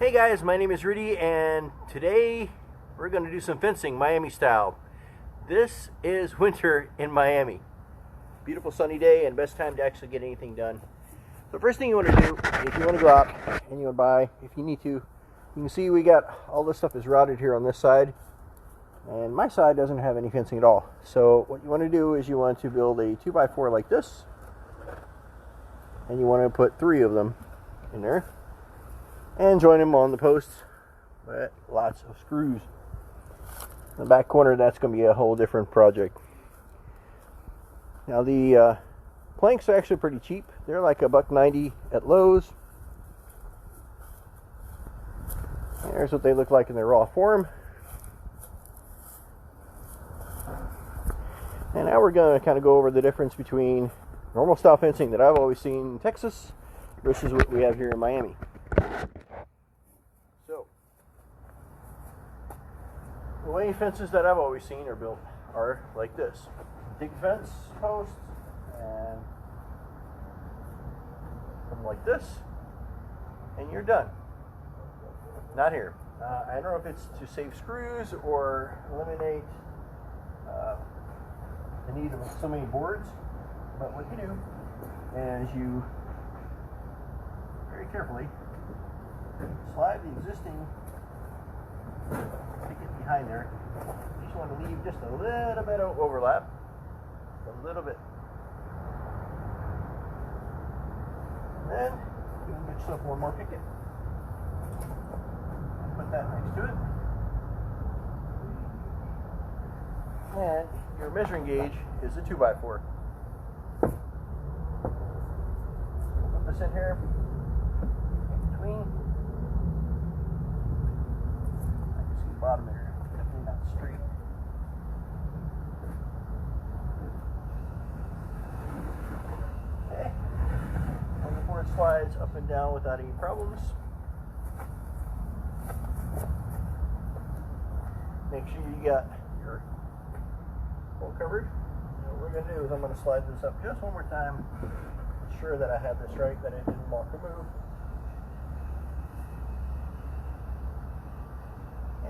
Hey guys, my name is Rudy and today we're going to do some fencing Miami style. This is winter in Miami. Beautiful sunny day and best time to actually get anything done. So first thing you want to do, if you want to go out and you want to buy, if you need to, you can see we got all this stuff is routed here on this side, and my side doesn't have any fencing at all. So what you want to do is you want to build a 2x4 like this, and you want to put 3 of them in there and join them on the posts with lots of screws. In the back corner, that's going to be a whole different project. Now the planks are actually pretty cheap. They're like $1.90 at Lowe's. Here's what they look like in their raw form. And now we're going to kind of go over the difference between normal style fencing that I've always seen in Texas versus what we have here in Miami. So, the way fences that I've always seen are built are like this. Dig fence posts and something like this, and you're done. Not here. I don't know if it's to save screws or eliminate the need of so many boards, but what you do is you very carefully slide the existing picket behind there. You just want to leave just a little bit of overlap, a little bit. And then you can get yourself one more picket. Put that next to it. And your measuring gauge is a 2x4. Put this in here. Between. I can see the bottom there. Definitely not straight. Okay. And before it slides up and down without any problems. Make sure you got your hole covered. And what we're going to do is I'm going to slide this up just one more time. Ensure that I have this right, that it didn't walk or move.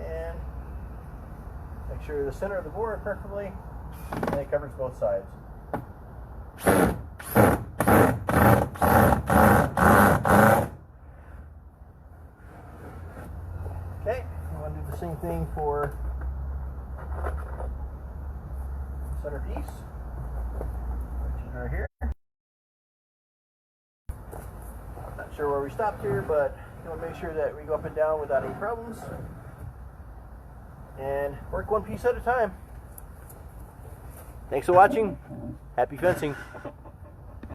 And make sure the center of the board perfectly, and it covers both sides. Okay, I'm going to do the same thing for center piece, which is right here. Not sure where we stopped here, but you want to make sure that we go up and down without any problems. And work one piece at a time. Thanks for watching. Happy fencing.